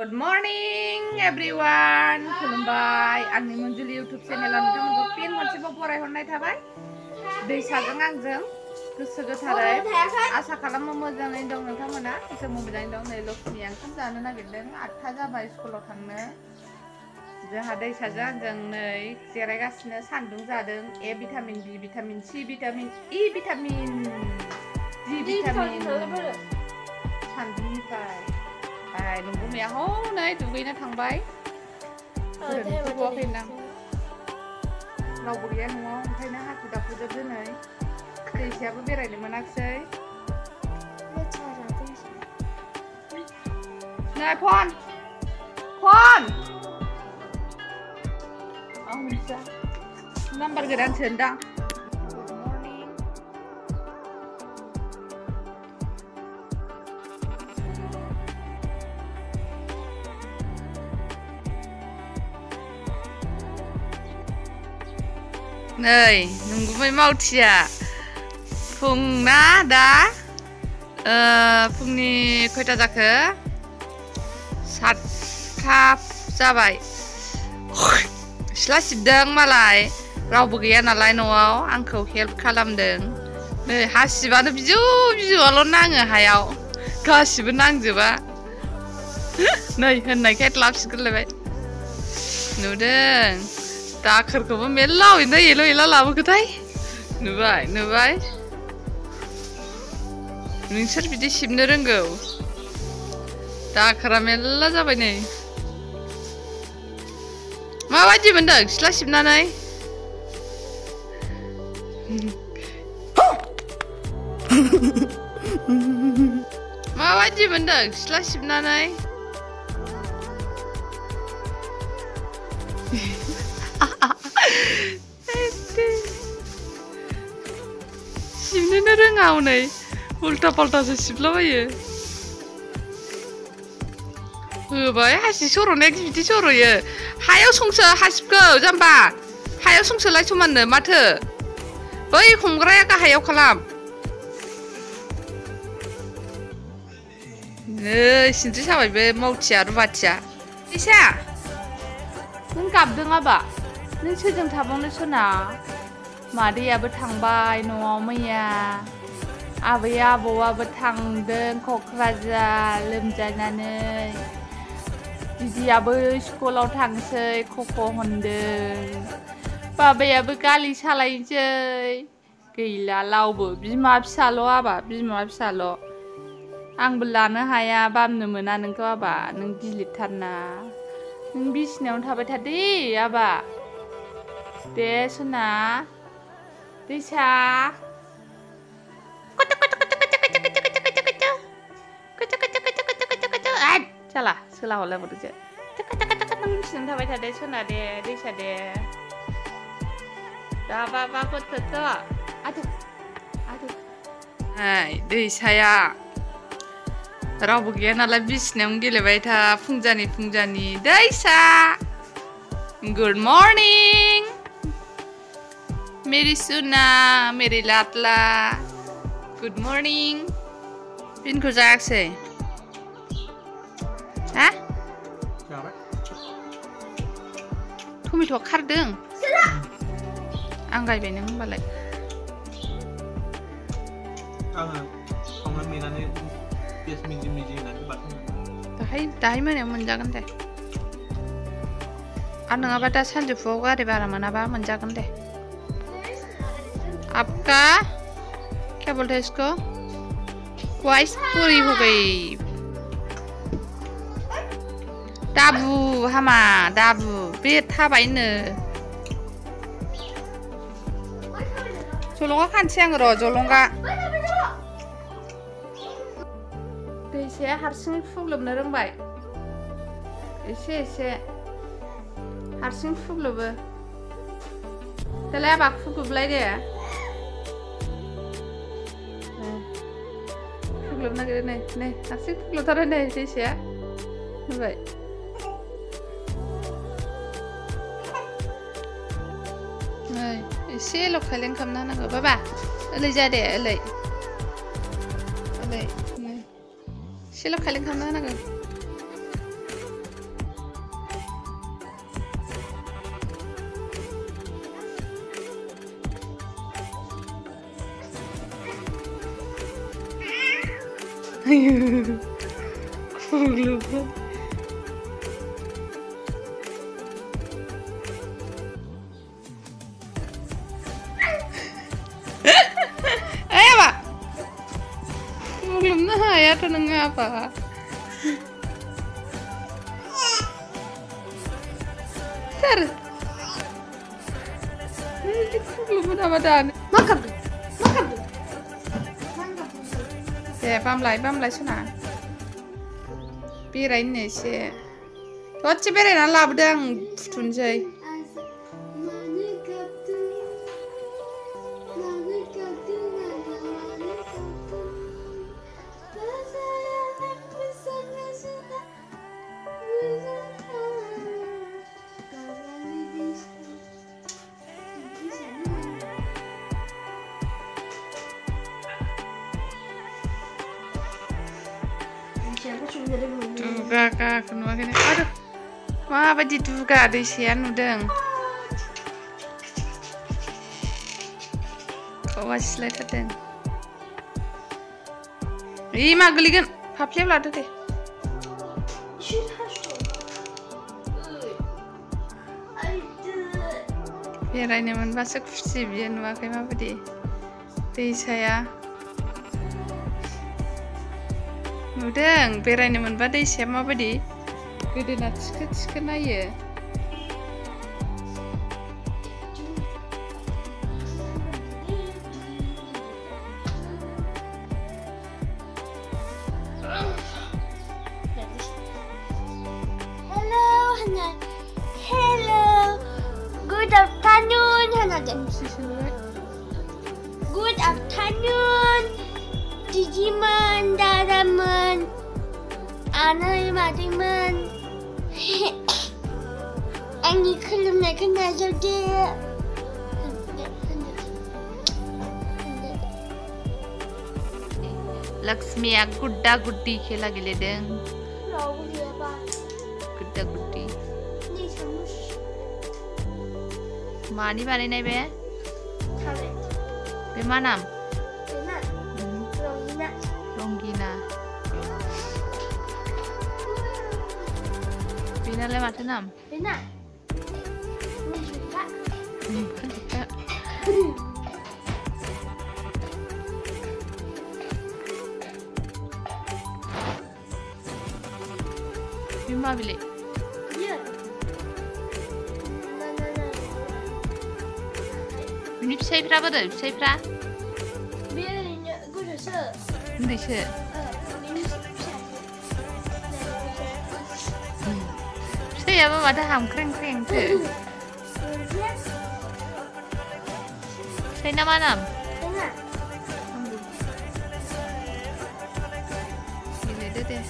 Good morning everyone. Kuglubbay. Angni Manjuli YouTube channel nोंथांमोनखौ फिन खनसेबाव बरायहरनाय थाबाय। दैसाजों आंजों गोसो गोथारै आसा खालामो मोजाङै दं नोंथांमोना। जोंबो मोजाङै दं। नै लक्ष्मी ओंखाम जानो नागिरदों। 8टा जाबाय स्कुलाव थांनो। जोंहा दैसाजों आंजों नै जिरायगासिनो सान्दुं जादों। A vitamin, B vitamin, C vitamin, E vitamin, D vitamin सान्दुंनिफ्राय नोंगुमैया हनै दुगैनो थांबाय। दुगैथ'वाखैदां। रावबो गैया न'आव ओंखायनो हाखु दाखुजोब दिनै। दैसायाबो बेरायनो मोनाखिसै। नै फन आं मिथिया नाम्बार गोदान सोनदां। नै नोंगुमै मावथिया फुंना दा फुंनि खयथा जाखो 7टा जाबाय। सिथ्ला सिबदों मालाय रावबो गैया नालाय न'आव आंखौ हेल्प खालामदों। नै हासिबानो बिजौआल' नाङो हायाव गासिबो नांजोबा। नै होननायखाय लाबसिगोरलायबाय नुदों। दाखोरखौबो मेल्ला एल' एला लाबोखोथाय नुबाय नोंसोर बिदि सिबनो रोंगौ? दाखोरा मेल्ला जाबाय नै। माबायदि मोनदों सिथ्ला सिबनानै? माबायदि मोनदों सिथ्ला सिबनानै? सिबनोनो रोङा हनै उल्टा पाल्टासो सिबलाबायो। होबाय हासिब सर'नाया बिदि सर'यो। हायाव संसो हासिबखौ जाम्बा हायाव संसोलाय समाननो माथो बै हमग्राया गाहायाव खालाम। नै सिनस्रि साबाय बे मावथिया रुवाथिया। इसा नों गाबदों आबा? नों सोरजों थाबावनो सना? मादैयाबो थांबाय न'आव मैया। आबै आबौआबो थांदों क'क्राझार लोमजानानै। दिदियाबो स्कुलाव थांसै खख' होनदों। बाबायाबो गारि सालायनोसै। गैला रावबो बिमा फिसाल' आबा बिमा फिसाल'। आंबो लानो हाया बामनो मोना नोंखौ आबा नों गिलिरथारना। नों बिसिनायावनो थाबाय थादे आबा दे सना। दैसा जाला सोला हरलायबावदोंसो। नों बिसिनायावनो थाबाय थादे सना दे दैसा दे। दा बाबा गथ'थ' आदु दैसाया रावबो गैया नालाय बिसिनायावनो गेलेबाय था फुंजानि दैसा। गुड मर्निं मेरी सुना मेरी लाटला। Good morning. पिनखौ जायाखिसै? हा? टमेट'आ खारदों? आं गायबाय नों होनबालाय। दाहाय मोनायाव मोनजागोन दे। आरो नङाबा दा सानजौफुआव गारि भारा मोनाबा मोनजागोन दे। आपका क्या बोलते हैं इसको? ख्वाहिश पूरी हो गई। दाबु हामा दाबु बे थाबायनो। जलंगा खानसै आङो र' जलंगा। दैसाया हारसिं फुग्लोबनो रोंबाय एसे हारसिं फुग्लोबो। दालाय आबा फुग्लोबलाय दे। फुग्लोबनो नागिरो नै हारसिं फुग्लोबथारो नै दैसाया नुबाय। नै एसेल' खायलें खालामना होनांगौ बाबा ओरै जा दे ओरै एसेल' खायलें खालामना होनांगौ। Ayo. Kuglubbay. Ayo, Pak. Belum ya tuh nengah apa? Ter. Belum mudah-mudahan. Makan tuh. Makan tuh. Ya, pamlay sana. Birain nih sih. Wajib birain ala abdang tunjai. Duga kak, kenapa gini? Aduh, wah apa diduga deh sih nudeng. Kau wasih lihat deng. Ih mageligan, papnya belada deh. Biar ini masuk sih biar pakai apa deh? Dwisaya. Udang, pera ini badai siapa apa di? Gede nak aja. Hello, hwnay. Hello. Good afternoon, hwnay. Good afternoon. Dijiman, dadaman, anay madiman. Ani kuglubbay kena jadi. Lakshmi गुड्डा गुड्डी खेला गेले दं गुड्डा गुड्डी मानि बानायनाय बे बे मा नाम रंगिना बेनालाय माथो नाम Bima beli. Iya. Ini bisa berapa dah? Bisa berapa? Biarnya gue udah se. Ini se. Saya apa ada ham kering tu. Saya nama nam. Ini deh.